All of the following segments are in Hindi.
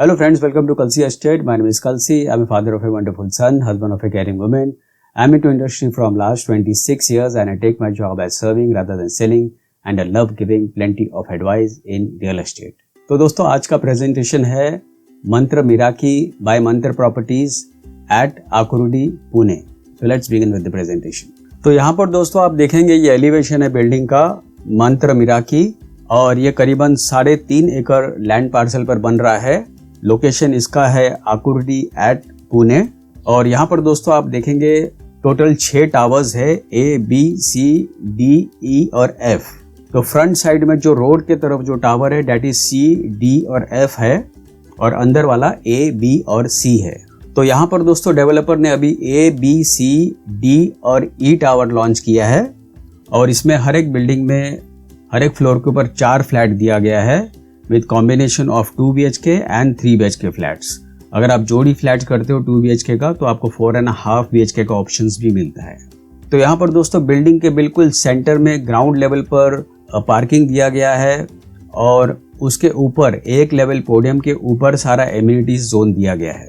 Hello friends, welcome to Kalsi Estate. My name is Kalsi. I'm a father of a wonderful son, husband of a caring woman. I'm into industry from last 26 years and I take my job as serving rather than selling and I love giving plenty of advice in real estate. तो दोस्तों आज का प्रेजेंटेशन है Mantra Miraki by Mantra properties at Akurdi Pune. So let's begin with the presentation. तो यहाँ पर दोस्तों आप देखेंगे ये एलिवेशन है बिल्डिंग का मंत्र मिराकी और ये करीबन 3.5 एकड़ लैंड पार्सल पर बन रहा है. लोकेशन इसका है आकुर्डी एट पुणे और यहाँ पर दोस्तों आप देखेंगे टोटल 6 टावर्स है A, B, C, D, E और F. तो फ्रंट साइड में जो रोड के तरफ जो टावर है डेट इज C, D और F है और अंदर वाला A, B और C है. तो यहाँ पर दोस्तों डेवलपर ने अभी A, B, C, D और E टावर लॉन्च किया है और इसमें हर एक बिल्डिंग में हर एक फ्लोर के ऊपर 4 फ्लैट दिया गया है with combination of 2 BHK and 3 BHK flats. अगर आप जोड़ी फ्लैट करते हो 2 BHK का तो आपको 4.5 BHK का ऑप्शंस भी मिलता है. तो यहाँ पर दोस्तों बिल्डिंग के बिल्कुल सेंटर में ग्राउंड लेवल पर पार्किंग दिया गया है और उसके ऊपर एक लेवल पोडियम के ऊपर सारा एमिनिटीज जोन दिया गया है.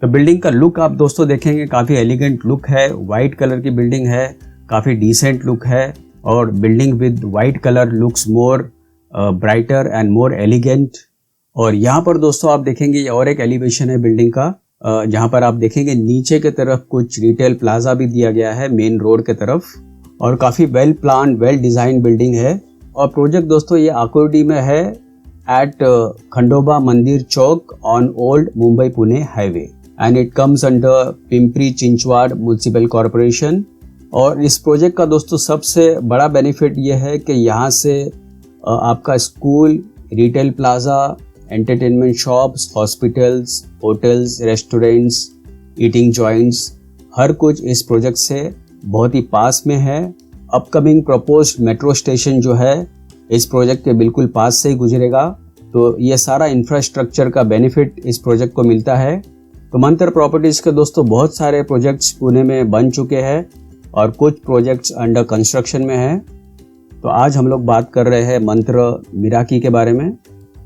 तो बिल्डिंग का लुक आप दोस्तों देखेंगे काफ़ी एलिगेंट लुक है. वाइट कलर की बिल्डिंग है, काफ़ी डिसेंट लुक है और building with white colour looks more brighter and more elegant. और यहाँ पर दोस्तों आप देखेंगे और एक एलिवेशन है बिल्डिंग का जहाँ पर आप देखेंगे नीचे की तरफ कुछ रिटेल प्लाजा भी दिया गया है मेन रोड के तरफ और काफ़ी well plan well design building है. और प्रोजेक्ट दोस्तों ये आकुर्डी में है at Khandoba mandir chowk on old Mumbai Pune highway and it comes under Pimpri Chinchwad municipal corporation. और इस प्रोजेक्ट का दोस्तों सबसे बड़ा बेनिफिट ये है कि यहाँ से आपका school, retail plaza, entertainment shops, hospitals, hotels, restaurants, eating joints हर कुछ इस प्रोजेक्ट से बहुत ही पास में है. अपकमिंग प्रपोज्ड मेट्रो स्टेशन जो है इस प्रोजेक्ट के बिल्कुल पास से ही गुजरेगा. तो ये सारा इंफ्रास्ट्रक्चर का बेनिफिट इस प्रोजेक्ट को मिलता है. तो मंत्र प्रॉपर्टीज़ के दोस्तों बहुत सारे प्रोजेक्ट्स पुणे में बन चुके हैं और कुछ प्रोजेक्ट्स अंडर कंस्ट्रक्शन में हैं. तो आज हम लोग बात कर रहे हैं मंत्र मिराकी के बारे में.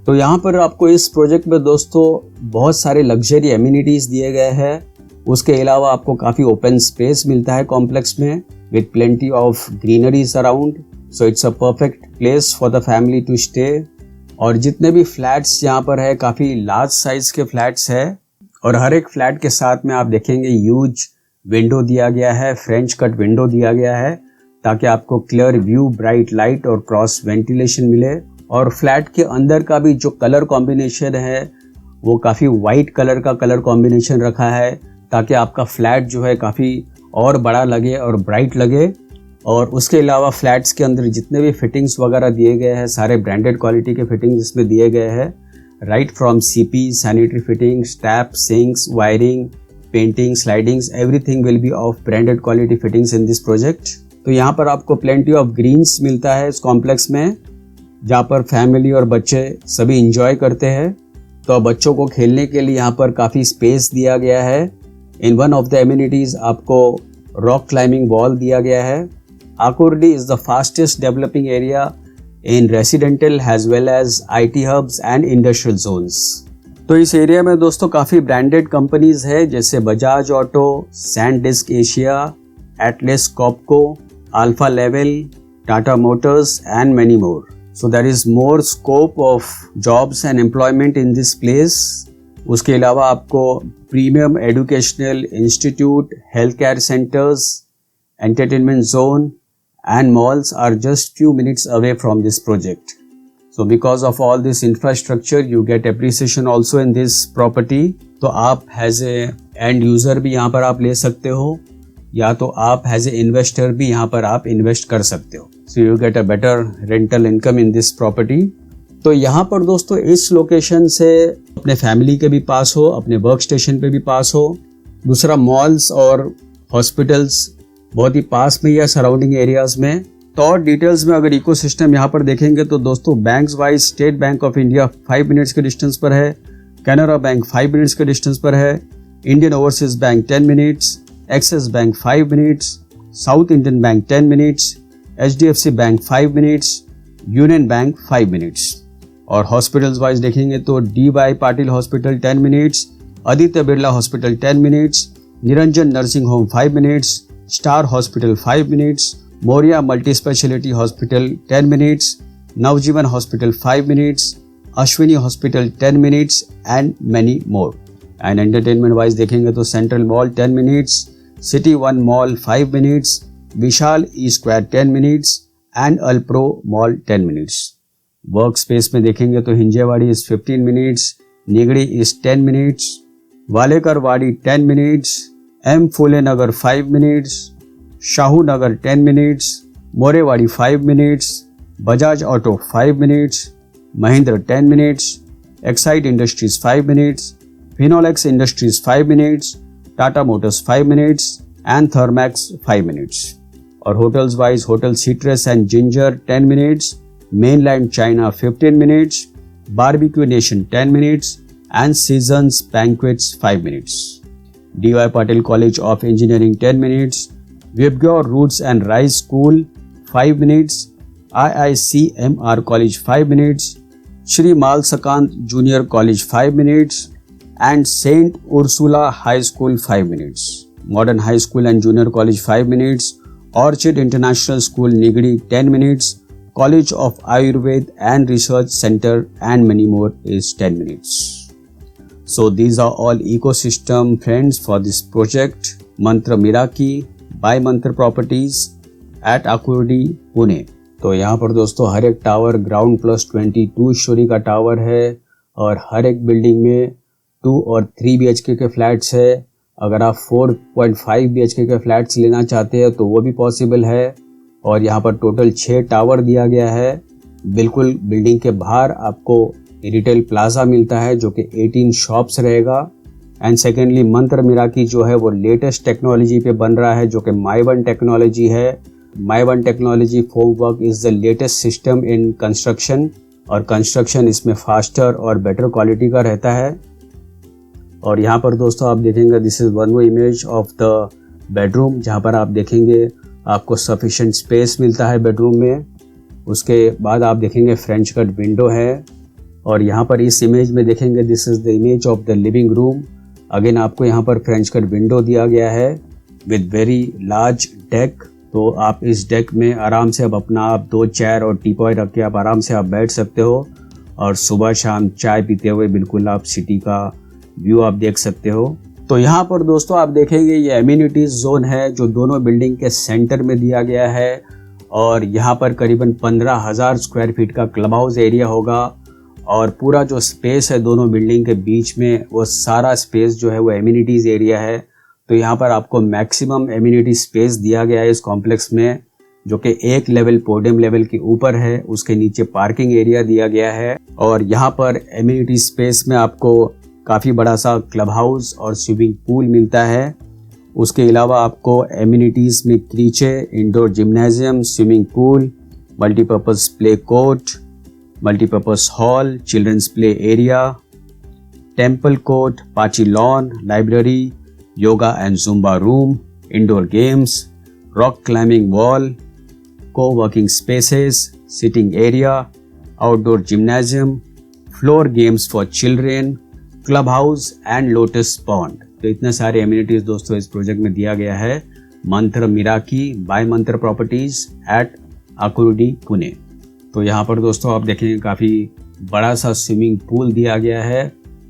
तो यहाँ पर आपको इस प्रोजेक्ट में दोस्तों बहुत सारे लग्जरी एमिनिटीज़ दिए गए हैं. उसके अलावा आपको काफ़ी ओपन स्पेस मिलता है कॉम्प्लेक्स में with plenty of greeneries around. So it's a perfect place for the family to stay. और जितने भी फ्लैट्स यहाँ पर है काफ़ी लार्ज साइज के फ्लैट्स है और हर एक फ्लैट के साथ में आप देखेंगे ह्यूज विंडो दिया गया है, फ्रेंच कट विंडो दिया गया है ताकि आपको क्लियर व्यू, ब्राइट लाइट और क्रॉस वेंटिलेशन मिले. और फ्लैट के अंदर का भी जो कलर कॉम्बिनेशन है वो काफ़ी वाइट कलर का कलर कॉम्बिनेशन रखा है ताकि आपका फ्लैट जो है काफ़ी और बड़ा लगे और ब्राइट लगे. और उसके अलावा फ्लैट्स के अंदर जितने भी फिटिंग्स वगैरह दिए गए हैं सारे ब्रांडेड क्वालिटी के फिटिंग्स इसमें दिए गए हैं. Right from CP, sanitary fittings, tap, sinks, wiring, painting, slidings, everything will be of branded quality fittings in this project. तो यहाँ पर आपको प्लेंटी ऑफ ग्रीन्स मिलता है इस कॉम्प्लेक्स में जहाँ पर फैमिली और बच्चे सभी इंजॉय करते हैं. तो बच्चों को खेलने के लिए यहाँ पर काफ़ी स्पेस दिया गया है. In one of the amenities आपको रॉक क्लाइंबिंग वॉल दिया गया है. Akurdi is the fastest developing area in residential as well as IT hubs and industrial zones. तो इस एरिया में दोस्तों काफ़ी ब्रांडेड कंपनीज है जैसे Bajaj auto, SanDisk Asia, Atlas कॉपको, alpha level, Tata Motors and many more. So there is more scope of jobs and employment in this place. उसके अलावा आपको premium educational institute, health care centres, entertainment zone and malls are just few minutes away from this project. So because of all this infrastructure you get appreciation also in this property. तो आप as a end user भी यहाँ पर आप ले सकते हो या तो आप एज ए इन्वेस्टर भी यहाँ पर आप इन्वेस्ट कर सकते हो. So you get a better rental income in this property. तो यहाँ पर दोस्तों इस लोकेशन से अपने फैमिली के भी पास हो, अपने वर्क स्टेशन पे भी पास हो. दूसरा मॉल्स और हॉस्पिटल्स बहुत ही पास में या सराउंडिंग एरियाज में. तो और डिटेल्स में अगर इकोसिस्टम यहाँ पर देखेंगे तो दोस्तों banks wise state bank of India 5 minutes के डिस्टेंस पर है, कैनरा बैंक 5 मिनट्स के डिस्टेंस पर है, Indian overseas bank 10 minutes, axis bank 5 minutes, south Indian bank 10 minutes, HDFC bank 5 minutes, union bank 5 minutes. और हॉस्पिटल्स वाइज देखेंगे तो DY Patil hospital 10 minutes, Aditya Birla hospital 10 minutes, Niranjan nursing home 5 minutes, star hospital 5 minutes, Maurya multi speciality hospital 10 minutes, Navjeevan hospital 5 minutes, Ashwini hospital 10 minutes and many more. And entertainment wise देखेंगे तो central mall 10 minutes, city 1 mall 5 minutes, Vishal E square 10 minutes and Alpro mall 10 minutes. Work space में देखेंगे तो Hinjewadi is 15 minutes, Nigdi is 10 minutes, Walekar Wadi 10 minutes, M Phule Nagar 5 minutes, Shahu Nagar 10 minutes, Morewadi 5 minutes, Bajaj auto 5 minutes, Mahindra 10 minutes, Exide industries 5 minutes, Finolex industries 5 minutes, Tata motors 5 minutes and Thermax 5 minutes. और hotels wise hotel citrus and ginger 10 minutes, mainland China 15 minutes, barbecue nation 10 minutes and Seasons Banquets 5 minutes. DY Patil College of Engineering 10 minutes, Vibgyor Roots and Rise School 5 minutes, IICMR College 5 minutes, Shri Malsakant Junior College 5 minutes and Saint Ursula High School 5 minutes. Modern High School and Junior College 5 minutes, Orchid International School Nigadi 10 minutes, College of Ayurveda and Research Center and many more is 10 minutes. So these are all ecosystem friends for this project Mantra Miraki by Mantra Properties at Akurdi Pune। तो यहाँ पर दोस्तों हर एक टावर ग्राउंड प्लस 22 स्टोरी का टावर है और हर एक बिल्डिंग में 2 और 3 BHK के फ्लैट्स है। अगर आप 4.5 BHK के फ्लैट्स लेना चाहते हैं तो वो भी पॉसिबल है। और यहाँ पर टोटल 6 टावर दिया गया है। बिल्कुल बिल्डिंग के बाहर आपको रिटेल प्लाजा मिलता है जो कि 18 शॉप्स रहेगा। एंड सेकेंडली मंत्र मिराकी जो है वो लेटेस्ट टेक्नोलॉजी पे बन रहा है जो कि माई1 टेक्नोलॉजी है। Mivan technology formwork is the latest system in construction और कंस्ट्रक्शन इसमें फास्टर और बेटर क्वालिटी का रहता है। और यहाँ पर दोस्तों आप देखेंगे this is one way image of the bedroom जहाँ पर आप देखेंगे आपको सफिशिएंट स्पेस मिलता है बेडरूम में। उसके बाद आप देखेंगे फ्रेंच कट विंडो है। और यहाँ पर इस इमेज में देखेंगे this is the image of the living room. Again आपको यहाँ पर फ्रेंच कट विंडो दिया गया है विद वेरी लार्ज डेक। तो आप इस डेक में आराम से अब अपना आप 2 चेयर और टीपॉय रख के आप आराम से आप बैठ सकते हो और सुबह शाम चाय पीते हुए बिल्कुल आप सिटी का व्यू आप देख सकते हो। तो यहाँ पर दोस्तों आप देखेंगे ये एमिनिटीज जोन है जो दोनों बिल्डिंग के सेंटर में दिया गया है और यहाँ पर करीबन 15,000 स्क्वायर फीट का क्लब हाउस एरिया होगा। और पूरा जो स्पेस है दोनों बिल्डिंग के बीच में वो सारा स्पेस जो है वो एमिनिटीज़ एरिया है। तो यहाँ पर आपको मैक्सिमम एमिनिटी स्पेस दिया गया है इस कॉम्प्लेक्स में जो कि एक लेवल पोडियम लेवल के ऊपर है। उसके नीचे पार्किंग एरिया दिया गया है और यहाँ पर एमिनिटी स्पेस में आपको काफ़ी बड़ा सा क्लब हाउस और स्विमिंग पूल मिलता है। उसके अलावा आपको एमिनिटीज़ में creche, indoor gymnasium, swimming pool, multipurpose play court, multipurpose hall, children's play area, temple court, Pachi lawn, library, yoga and Zumba room, indoor games, rock climbing wall, co-working spaces, sitting area, outdoor gymnasium, floor games for children, clubhouse and lotus pond। तो इतने सारे एमिनिटीज दोस्तों इस प्रोजेक्ट में दिया गया है Mantra Miraki by Mantra properties at Akurdi Pune. तो यहाँ पर दोस्तों आप देखेंगे काफ़ी बड़ा सा स्विमिंग पूल दिया गया है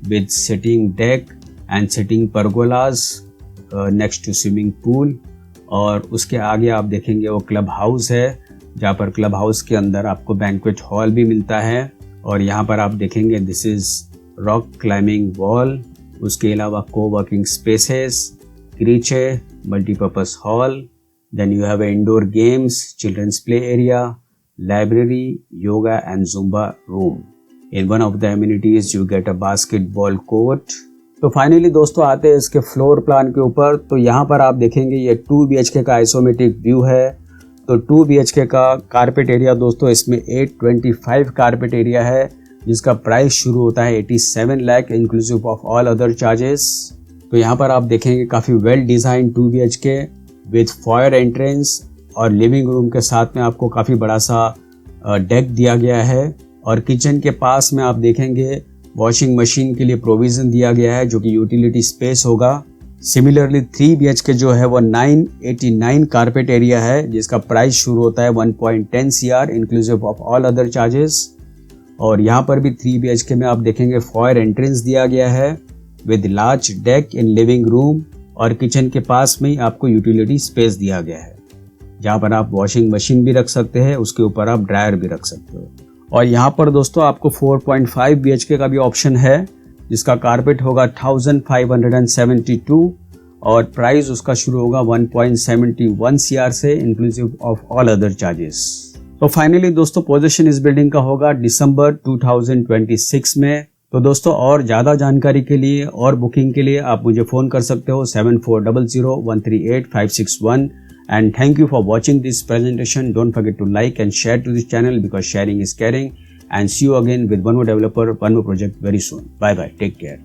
with sitting deck and sitting pergolas next to swimming pool. और उसके आगे आप देखेंगे वो क्लब हाउस है जहाँ पर क्लब हाउस के अंदर आपको बैंक्वेट हॉल भी मिलता है। और यहाँ पर आप देखेंगे this is rock climbing wall. उसके अलावा coworking spaces, creche, multipurpose hall, then you have indoor games, children's play area, library, yoga and Zumba room. In one of the amenities you get a basketball court। तो फाइनली दोस्तों आते हैं इसके फ्लोर प्लान के ऊपर। तो यहाँ पर आप देखेंगे ये 2 BHK का आइसोमेट्रिक व्यू है। तो 2 BHK का कारपेट एरिया दोस्तों इसमें 825 कारपेट एरिया है जिसका प्राइस शुरू होता है 87 lakh inclusive of all other charges. तो यहाँ पर आप देखेंगे काफ़ी well design 2 BHK with foyer entrance और लिविंग रूम के साथ में आपको काफ़ी बड़ा सा डेक दिया गया है। और किचन के पास में आप देखेंगे वॉशिंग मशीन के लिए प्रोविजन दिया गया है जो कि यूटिलिटी स्पेस होगा। सिमिलरली 3 BHK जो है वो 989 कारपेट एरिया है जिसका प्राइस शुरू होता है 1.10 CR inclusive of all other charges. और यहाँ पर भी 3 BHK में आप देखेंगे फॉयर एंट्रेंस दिया गया है with large deck in living room और किचन के पास में ही आपको यूटिलिटी स्पेस दिया गया है जहाँ पर आप वॉशिंग मशीन भी रख सकते हैं, उसके ऊपर आप ड्रायर भी रख सकते हो। और यहाँ पर दोस्तों आपको 4.5 BHK का भी ऑप्शन है जिसका कारपेट होगा 1572 और प्राइस उसका शुरू होगा 1.71 CR से inclusive of all other charges. तो फाइनली दोस्तों पोजीशन इस बिल्डिंग का होगा दिसंबर 2026 में। तो दोस्तों और ज़्यादा जानकारी के लिए और बुकिंग के लिए आप मुझे फ़ोन कर सकते हो 7400138561 and thank you for watching this presentation. Don't forget to like and share to this channel because sharing is caring, and see you again with one more developer, one more project very soon. Bye bye. Take care.